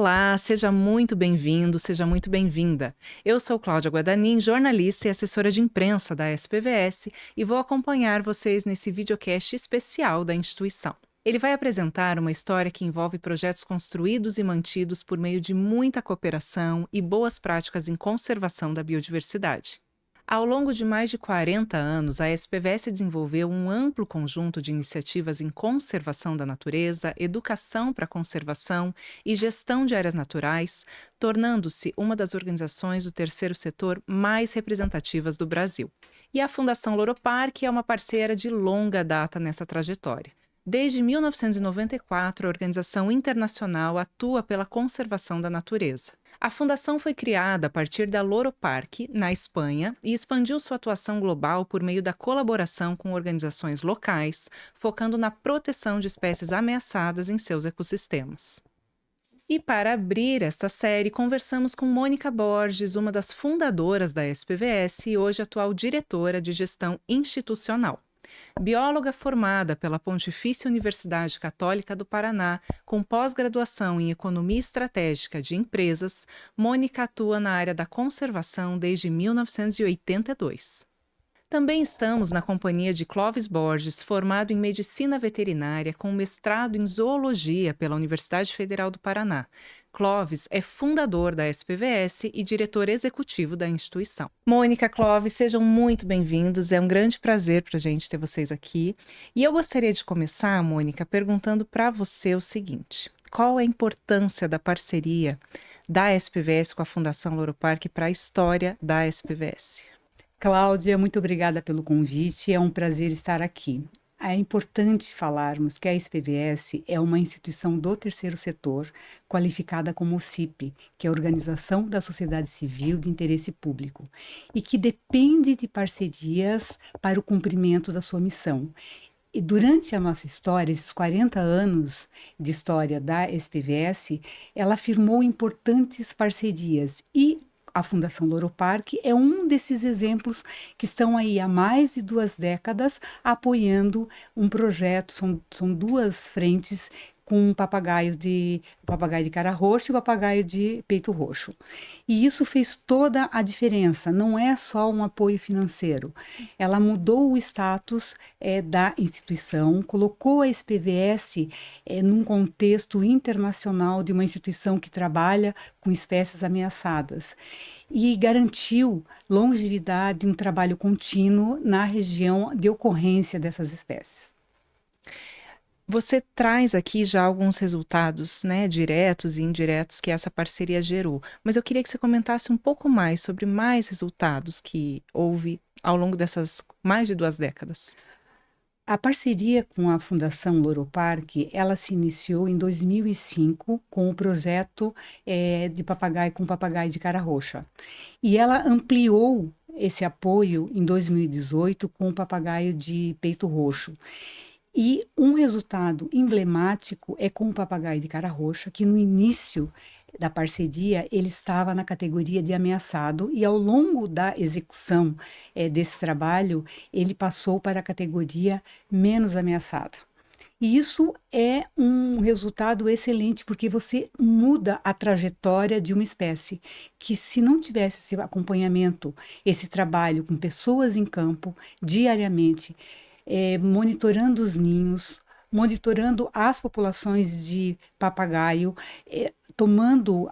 Olá, seja muito bem-vindo, seja muito bem-vinda. Eu sou Cláudia Guadanin, jornalista e assessora de imprensa da SPVS e vou acompanhar vocês nesse videocast especial da instituição. Ele vai apresentar uma história que envolve projetos construídos e mantidos por meio de muita cooperação e boas práticas em conservação da biodiversidade. Ao longo de mais de 40 anos, a SPVS desenvolveu um amplo conjunto de iniciativas em conservação da natureza, educação para a conservação e gestão de áreas naturais, tornando-se uma das organizações do terceiro setor mais representativas do Brasil. E a Fundação Loro Parque é uma parceira de longa data nessa trajetória. Desde 1994, a organização internacional atua pela conservação da natureza. A fundação foi criada a partir da Loro Parque, na Espanha, e expandiu sua atuação global por meio da colaboração com organizações locais, focando na proteção de espécies ameaçadas em seus ecossistemas. E para abrir esta série, conversamos com Mônica Borges, uma das fundadoras da SPVS e hoje atual diretora de gestão institucional. Bióloga formada pela Pontifícia Universidade Católica do Paraná, com pós-graduação em Economia Estratégica de Empresas, Mônica atua na área da conservação desde 1982. Também estamos na companhia de Clóvis Borges, formado em Medicina Veterinária, com mestrado em Zoologia pela Universidade Federal do Paraná. Clóvis é fundador da SPVS e diretor executivo da instituição. Mônica, Clóvis, sejam muito bem-vindos. É um grande prazer para a gente ter vocês aqui. E eu gostaria de começar, Mônica, perguntando para você o seguinte: qual a importância da parceria da SPVS com a Fundação Loro Parque para a história da SPVS? Cláudia, muito obrigada pelo convite, é um prazer estar aqui. É importante falarmos que a SPVS é uma instituição do terceiro setor, qualificada como OCIP, que é a Organização da Sociedade Civil de Interesse Público, e que depende de parcerias para o cumprimento da sua missão. E durante a nossa história, esses 40 anos de história da SPVS, ela firmou importantes parcerias e a Fundação Loro Parque é um desses exemplos que estão aí há mais de 2 décadas apoiando um projeto, são 2 frentes com o papagaio de cara roxa e o papagaio de peito roxo. E isso fez toda a diferença, não é só um apoio financeiro. Ela mudou o status da instituição, colocou a SPVS num contexto internacional de uma instituição que trabalha com espécies ameaçadas e garantiu longevidade, um trabalho contínuo na região de ocorrência dessas espécies. Você traz aqui já alguns resultados, né, diretos e indiretos que essa parceria gerou, mas eu queria que você comentasse um pouco mais sobre mais resultados que houve ao longo dessas mais de 2 décadas. A parceria com a Fundação Loro Parque, ela se iniciou em 2005 com o projeto de papagaio com papagaio de cara roxa. E ela ampliou esse apoio em 2018 com o papagaio de peito roxo. E um resultado emblemático é com o papagaio de cara roxa, que no início da parceria ele estava na categoria de ameaçado e ao longo da execução desse trabalho ele passou para a categoria menos ameaçada. E isso é um resultado excelente porque você muda a trajetória de uma espécie que, se não tivesse esse acompanhamento, esse trabalho com pessoas em campo diariamente, monitorando os ninhos, monitorando as populações de papagaio, tomando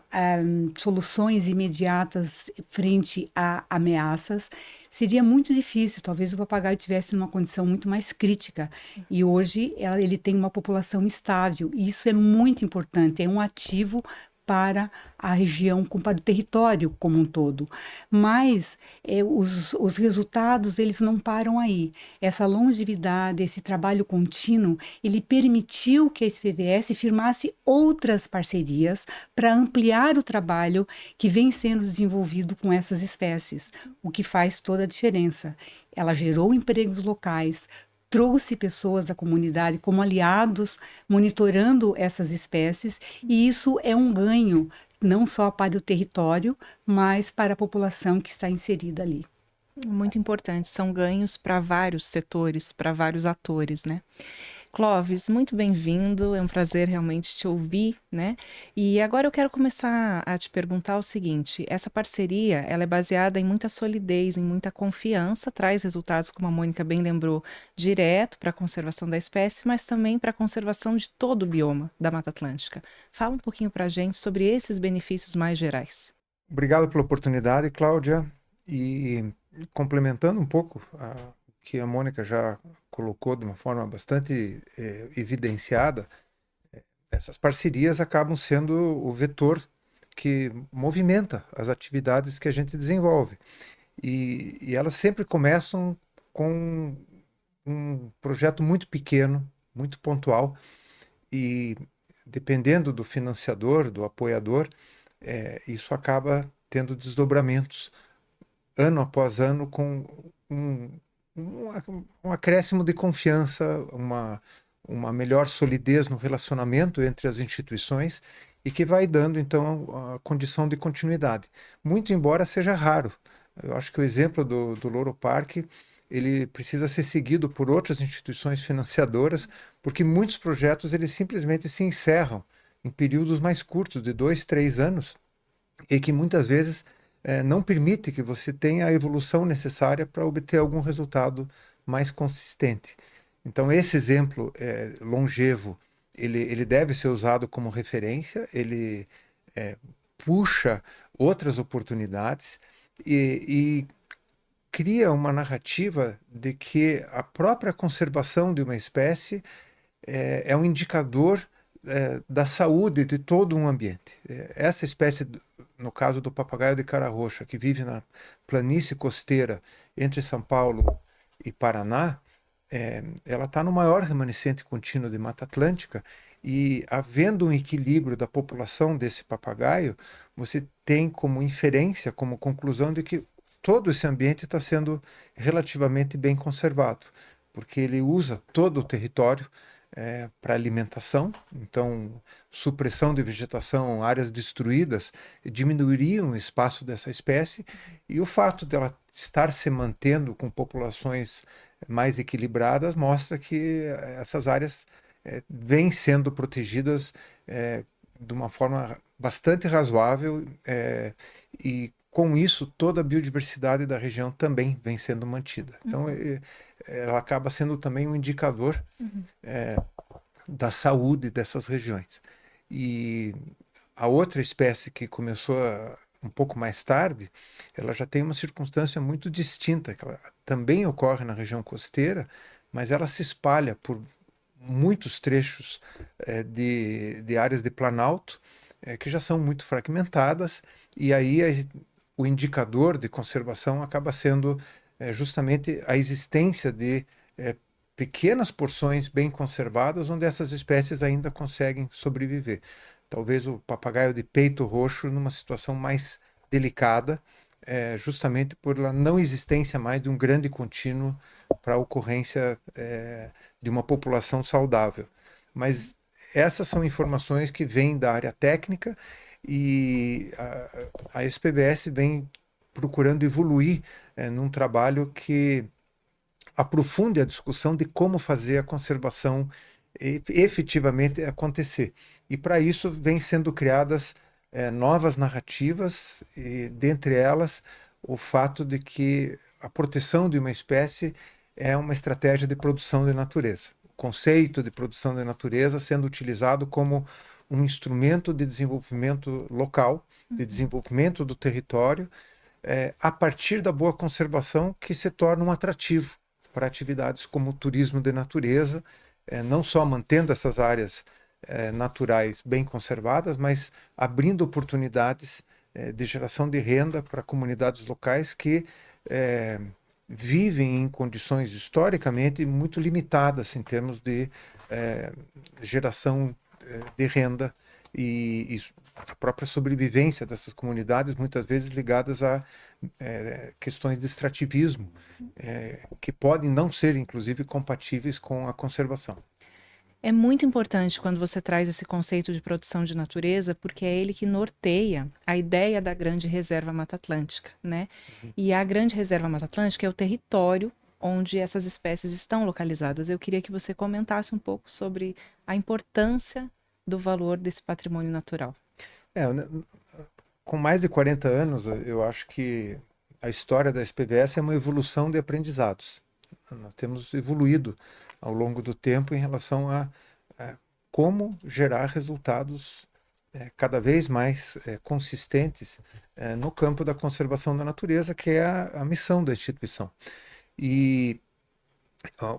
soluções imediatas frente a ameaças, seria muito difícil. Talvez o papagaio estivesse numa condição muito mais crítica. E hoje ele tem uma população estável. E isso é muito importante, é um ativo para a região, para o território como um todo. Mas os resultados, eles não param aí. Essa longevidade, esse trabalho contínuo, ele permitiu que a SPVS firmasse outras parcerias para ampliar o trabalho que vem sendo desenvolvido com essas espécies, o que faz toda a diferença. Ela gerou empregos locais, trouxe pessoas da comunidade como aliados, monitorando essas espécies, e isso é um ganho, não só para o território, mas para a população que está inserida ali. Muito importante, são ganhos para vários setores, para vários atores, né? Clóvis, muito bem-vindo, é um prazer realmente te ouvir, né? E agora eu quero começar a te perguntar o seguinte: essa parceria, ela é baseada em muita solidez, em muita confiança, traz resultados, como a Mônica bem lembrou, direto para a conservação da espécie, mas também para a conservação de todo o bioma da Mata Atlântica. Fala um pouquinho para a gente sobre esses benefícios mais gerais. Obrigado pela oportunidade, Cláudia. E complementando um pouco o que a Mônica já colocou de uma forma bastante evidenciada, essas parcerias acabam sendo o vetor que movimenta as atividades que a gente desenvolve. E elas sempre começam com um projeto muito pequeno, muito pontual, e dependendo do financiador, do apoiador, isso acaba tendo desdobramentos ano após ano com um, um acréscimo de confiança, uma melhor solidez no relacionamento entre as instituições e que vai dando, então, a condição de continuidade. Muito embora seja raro. Eu acho que o exemplo do Loro Parque ele precisa ser seguido por outras instituições financiadoras, porque muitos projetos eles simplesmente se encerram em períodos mais curtos, de 2, 3 anos, e que muitas vezes não permite que você tenha a evolução necessária para obter algum resultado mais consistente. Então, esse exemplo longevo, ele deve ser usado como referência, ele puxa outras oportunidades e cria uma narrativa de que a própria conservação de uma espécie é um indicador da saúde de todo um ambiente. Essa espécie, no caso do papagaio de cara roxa, que vive na planície costeira entre São Paulo e Paraná, ela está no maior remanescente contínuo de Mata Atlântica e, havendo um equilíbrio da população desse papagaio, você tem como inferência, como conclusão de que todo esse ambiente está sendo relativamente bem conservado, porque ele usa todo o território para alimentação, então supressão de vegetação, áreas destruídas diminuiriam o espaço dessa espécie e o fato dela estar se mantendo com populações mais equilibradas mostra que essas áreas vêm sendo protegidas de uma forma bastante razoável e com isso toda a biodiversidade da região também vem sendo mantida. Então ela acaba sendo também um indicador da saúde dessas regiões. E a outra espécie que começou um pouco mais tarde, ela já tem uma circunstância muito distinta, que ela também ocorre na região costeira, mas ela se espalha por muitos trechos de áreas de planalto que já são muito fragmentadas, e aí o indicador de conservação acaba sendo justamente a existência de pequenas porções bem conservadas onde essas espécies ainda conseguem sobreviver. Talvez o papagaio de peito roxo numa situação mais delicada, justamente por a não existência mais de um grande contínuo para a ocorrência de uma população saudável. Mas essas são informações que vêm da área técnica e a SPVS vem procurando evoluir num trabalho que aprofunde a discussão de como fazer a conservação efetivamente acontecer. E para isso vem sendo criadas novas narrativas, e dentre elas o fato de que a proteção de uma espécie é uma estratégia de produção de natureza. O conceito de produção de natureza sendo utilizado como um instrumento de desenvolvimento local, de desenvolvimento do território, a partir da boa conservação que se torna um atrativo para atividades como o turismo de natureza, não só mantendo essas áreas naturais bem conservadas, mas abrindo oportunidades de geração de renda para comunidades locais que vivem em condições historicamente muito limitadas em termos de geração de renda e a própria sobrevivência dessas comunidades, muitas vezes ligadas a questões de extrativismo, que podem não ser, inclusive, compatíveis com a conservação. É muito importante quando você traz esse conceito de produção de natureza, porque é ele que norteia a ideia da Grande Reserva Mata Atlântica, né? E a Grande Reserva Mata Atlântica é o território onde essas espécies estão localizadas. Eu queria que você comentasse um pouco sobre a importância do valor desse patrimônio natural. Né, com mais de 40 anos, eu acho que a história da SPVS é uma evolução de aprendizados. Nós temos evoluído ao longo do tempo em relação a como gerar resultados cada vez mais consistentes no campo da conservação da natureza, que é a missão da instituição. E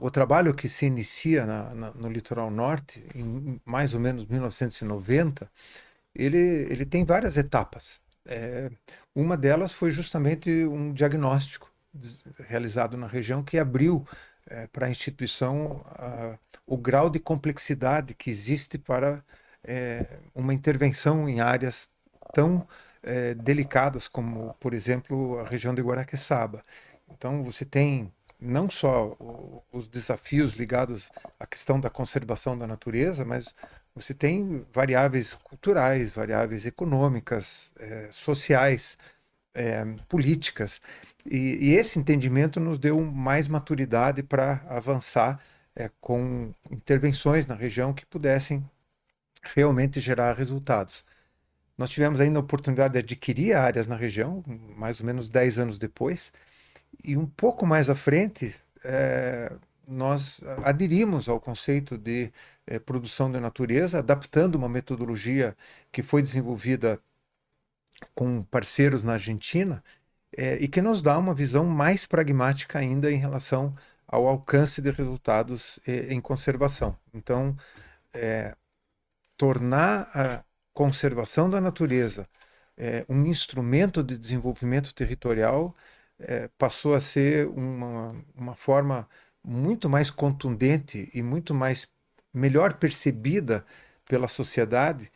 o trabalho que se inicia no litoral norte, em mais ou menos 1990, ele tem várias etapas. Uma delas foi justamente um diagnóstico realizado na região que abriu para a instituição o grau de complexidade que existe para uma intervenção em áreas tão delicadas como, por exemplo, a região de Guaraqueçaba. Então, você tem não só os desafios ligados à questão da conservação da natureza, mas você tem variáveis culturais, variáveis econômicas, sociais, políticas. E esse entendimento nos deu mais maturidade para avançar com intervenções na região que pudessem realmente gerar resultados. Nós tivemos ainda a oportunidade de adquirir áreas na região, mais ou menos 10 anos depois, e um pouco mais à frente, nós aderimos ao conceito de produção da natureza, adaptando uma metodologia que foi desenvolvida com parceiros na Argentina e que nos dá uma visão mais pragmática ainda em relação ao alcance de resultados em conservação. Então, tornar a conservação da natureza um instrumento de desenvolvimento territorial passou a ser uma forma muito mais contundente e muito mais melhor percebida pela sociedade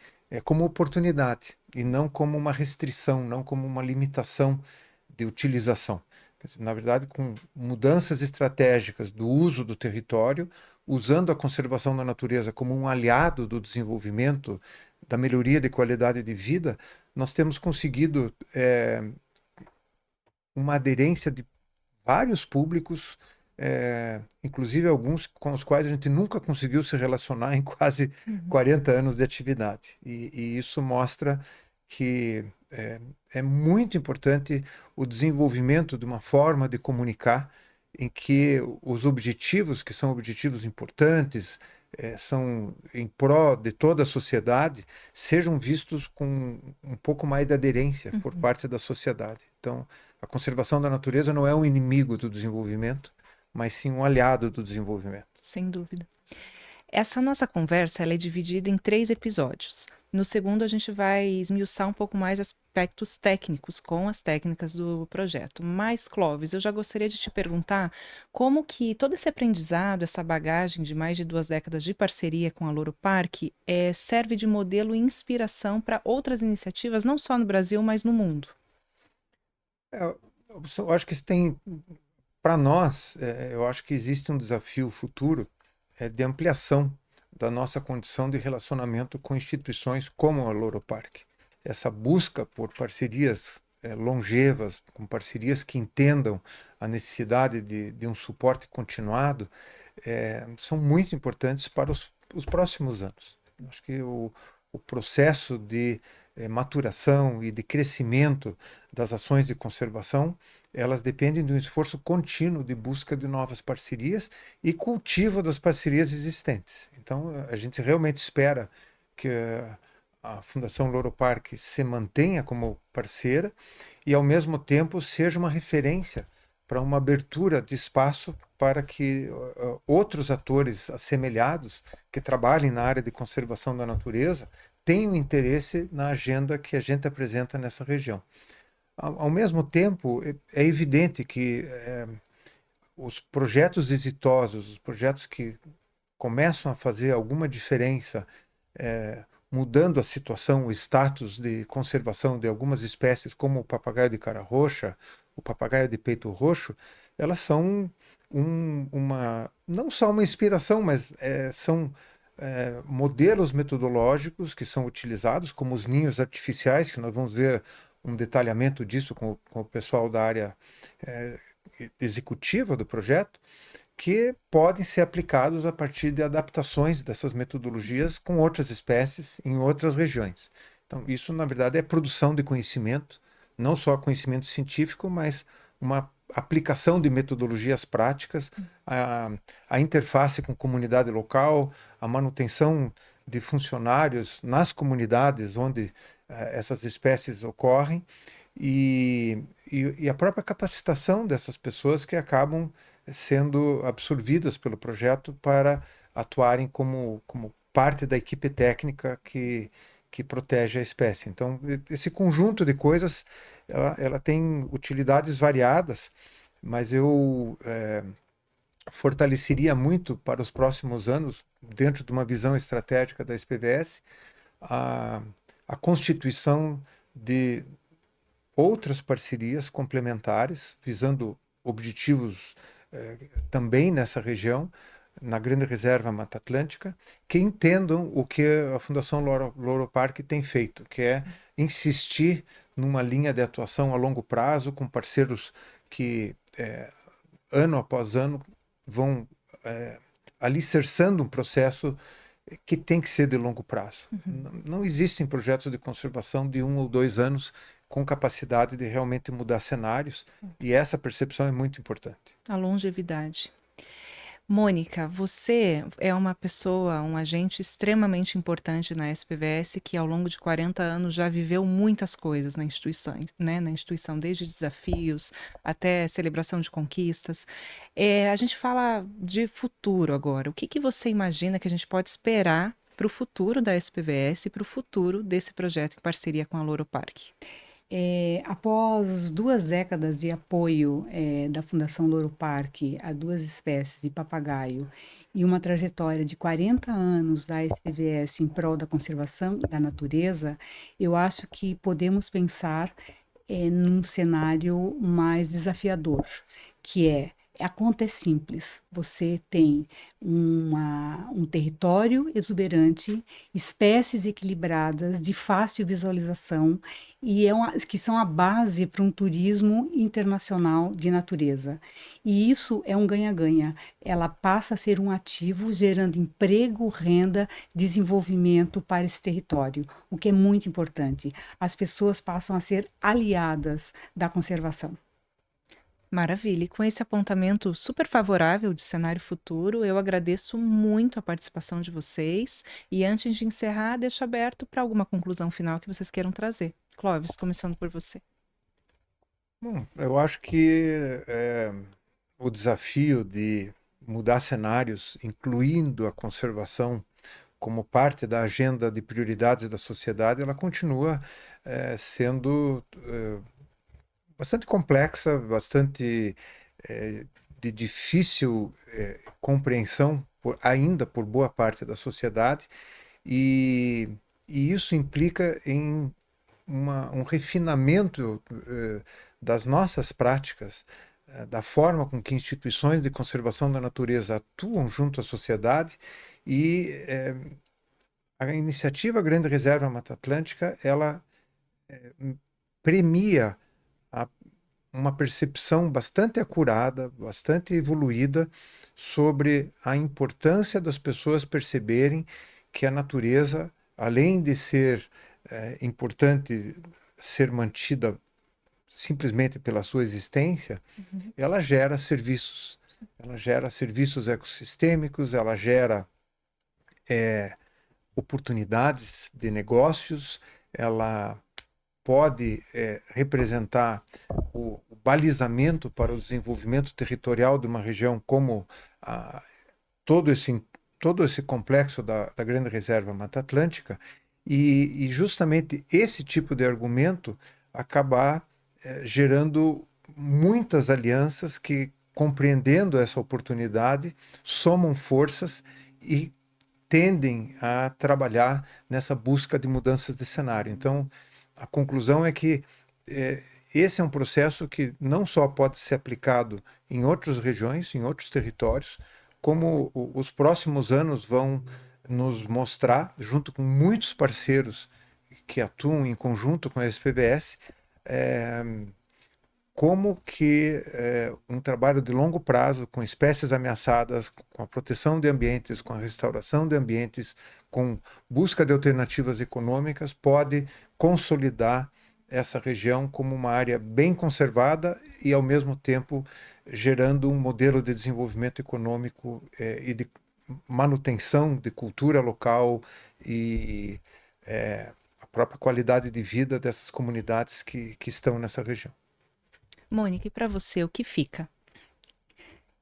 como oportunidade e não como uma restrição, não como uma limitação de utilização. Na verdade, com mudanças estratégicas do uso do território, usando a conservação da natureza como um aliado do desenvolvimento, da melhoria de qualidade de vida, nós temos conseguido uma aderência de vários públicos, inclusive alguns com os quais a gente nunca conseguiu se relacionar em quase 40 anos de atividade. E isso mostra que é muito importante o desenvolvimento de uma forma de comunicar em que os objetivos, que são objetivos importantes, são em pró de toda a sociedade, sejam vistos com um pouco mais de aderência por parte da sociedade. Então, a conservação da natureza não é um inimigo do desenvolvimento, mas sim um aliado do desenvolvimento. Sem dúvida. Essa nossa conversa ela é dividida em 3 episódios. No segundo, a gente vai esmiuçar um pouco mais aspectos técnicos com as técnicas do projeto. Mas, Clóvis, eu já gostaria de te perguntar como que todo esse aprendizado, essa bagagem de mais de 2 décadas de parceria com a Loro Parque serve de modelo e inspiração para outras iniciativas, não só no Brasil, mas no mundo. Eu acho que isso tem, para nós, eu acho que existe um desafio futuro de ampliação da nossa condição de relacionamento com instituições como a Loro Parque. Essa busca por parcerias longevas, com parcerias que entendam a necessidade de um suporte continuado, são muito importantes para os próximos anos. Eu acho que o processo de maturação e de crescimento das ações de conservação, elas dependem de um esforço contínuo de busca de novas parcerias e cultivo das parcerias existentes. Então, a gente realmente espera que a Fundação Loro Parque se mantenha como parceira e, ao mesmo tempo, seja uma referência para uma abertura de espaço para que outros atores assemelhados que trabalhem na área de conservação da natureza tenham interesse na agenda que a gente apresenta nessa região. Ao mesmo tempo, é evidente que os projetos exitosos, os projetos que começam a fazer alguma diferença, mudando a situação, o status de conservação de algumas espécies, como o papagaio de cara roxa, o papagaio de peito roxo, elas são não só uma inspiração, mas são modelos metodológicos que são utilizados, como os ninhos artificiais, que nós vamos ver um detalhamento disso com o pessoal da área executiva do projeto, que podem ser aplicados a partir de adaptações dessas metodologias com outras espécies em outras regiões. Então, isso, na verdade, é produção de conhecimento, não só conhecimento científico, mas uma aplicação de metodologias práticas, a interface com comunidade local, a manutenção de funcionários nas comunidades onde essas espécies ocorrem e a própria capacitação dessas pessoas que acabam sendo absorvidas pelo projeto para atuarem como parte da equipe técnica que protege a espécie. Então, esse conjunto de coisas, ela tem utilidades variadas, mas eu fortaleceria muito para os próximos anos, dentro de uma visão estratégica da SPVS, a constituição de outras parcerias complementares, visando objetivos também nessa região, na Grande Reserva Mata Atlântica, que entendam o que a Fundação Loro Parque tem feito, que é insistir numa linha de atuação a longo prazo, com parceiros que, ano após ano, vão alicerçando um processo que tem que ser de longo prazo. Não existem projetos de conservação de 1 ou 2 anos com capacidade de realmente mudar cenários, e essa percepção é muito importante. A longevidade. Mônica, você é uma pessoa, um agente extremamente importante na SPVS que ao longo de 40 anos já viveu muitas coisas na instituição, né? Na instituição, desde desafios até celebração de conquistas. A gente fala de futuro agora. O que você imagina que a gente pode esperar para o futuro da SPVS e para o futuro desse projeto em parceria com a Loro Parque? Após 2 décadas de apoio da Fundação Loro Parque a 2 espécies de papagaio e uma trajetória de 40 anos da SPVS em prol da conservação da natureza, eu acho que podemos pensar num cenário mais desafiador, que a conta é simples. Você tem um território exuberante, espécies equilibradas, de fácil visualização, e que são a base para um turismo internacional de natureza. E isso é um ganha-ganha. Ela passa a ser um ativo, gerando emprego, renda, desenvolvimento para esse território, o que é muito importante. As pessoas passam a ser aliadas da conservação. Maravilha. E com esse apontamento super favorável de cenário futuro, eu agradeço muito a participação de vocês. E antes de encerrar, deixo aberto para alguma conclusão final que vocês queiram trazer. Clóvis, começando por você. Bom, eu acho que o desafio de mudar cenários, incluindo a conservação como parte da agenda de prioridades da sociedade, ela continua sendo bastante complexa, bastante de difícil compreensão ainda por boa parte da sociedade, e isso implica em um refinamento das nossas práticas, da forma com que instituições de conservação da natureza atuam junto à sociedade, e a iniciativa Grande Reserva Mata Atlântica, ela premia uma percepção bastante acurada, bastante evoluída sobre a importância das pessoas perceberem que a natureza, além de ser importante ser mantida simplesmente pela sua existência, ela gera serviços ecossistêmicos, ela gera oportunidades de negócios, ela pode representar o balizamento para o desenvolvimento territorial de uma região, como todo esse complexo da Grande Reserva Mata Atlântica, e justamente esse tipo de argumento acabar gerando muitas alianças que, compreendendo essa oportunidade, somam forças e tendem a trabalhar nessa busca de mudanças de cenário. Então, a conclusão é que esse é um processo que não só pode ser aplicado em outras regiões, em outros territórios, como os próximos anos vão nos mostrar, junto com muitos parceiros que atuam em conjunto com a SPVS, como que um trabalho de longo prazo com espécies ameaçadas, com a proteção de ambientes, com a restauração de ambientes, com busca de alternativas econômicas, pode consolidar essa região como uma área bem conservada e, ao mesmo tempo, gerando um modelo de desenvolvimento econômico e de manutenção de cultura local e a própria qualidade de vida dessas comunidades que estão nessa região. Mônica, e para você, o que fica?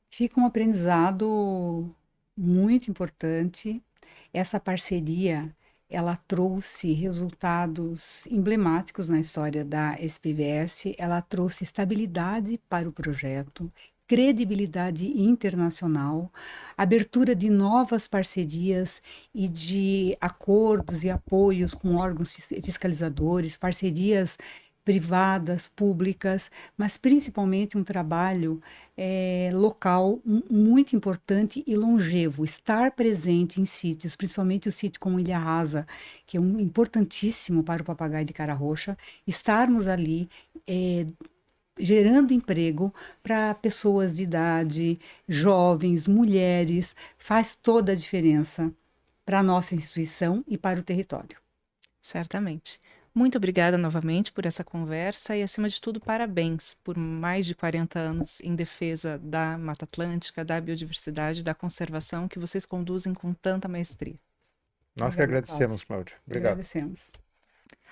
Fica um aprendizado muito importante. Essa parceria, ela trouxe resultados emblemáticos na história da SPVS, ela trouxe estabilidade para o projeto, credibilidade internacional, abertura de novas parcerias e de acordos e apoios com órgãos fiscalizadores, parcerias privadas, públicas, mas principalmente um trabalho local muito importante e longevo, estar presente em sítios, principalmente o sítio como Ilha Rasa, que é importantíssimo para o papagaio de cara roxa, estarmos ali gerando emprego para pessoas de idade, jovens, mulheres, faz toda a diferença para a nossa instituição e para o território. Certamente. Muito obrigada novamente por essa conversa e, acima de tudo, parabéns por mais de 40 anos em defesa da Mata Atlântica, da biodiversidade, da conservação que vocês conduzem com tanta maestria. Nós que agradecemos, Cláudia. Obrigado. Agradecemos.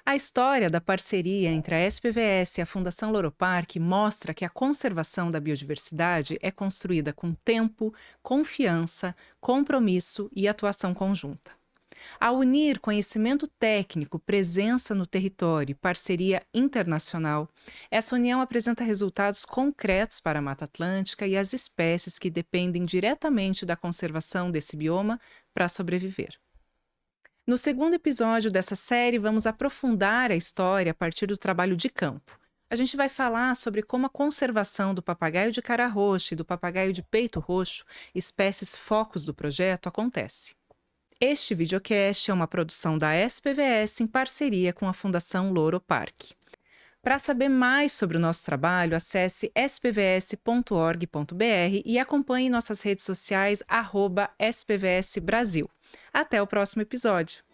A história da parceria entre a SPVS e a Fundação Loroparque mostra que a conservação da biodiversidade é construída com tempo, confiança, compromisso e atuação conjunta. Ao unir conhecimento técnico, presença no território e parceria internacional, essa união apresenta resultados concretos para a Mata Atlântica e as espécies que dependem diretamente da conservação desse bioma para sobreviver. No segundo episódio dessa série, vamos aprofundar a história a partir do trabalho de campo. A gente vai falar sobre como a conservação do papagaio de cara roxa e do papagaio de peito roxo, espécies focos do projeto, acontece. Este videocast é uma produção da SPVS em parceria com a Fundação Loroparque. Para saber mais sobre o nosso trabalho, acesse spvs.org.br e acompanhe nossas redes sociais @SPVS Brasil. Até o próximo episódio!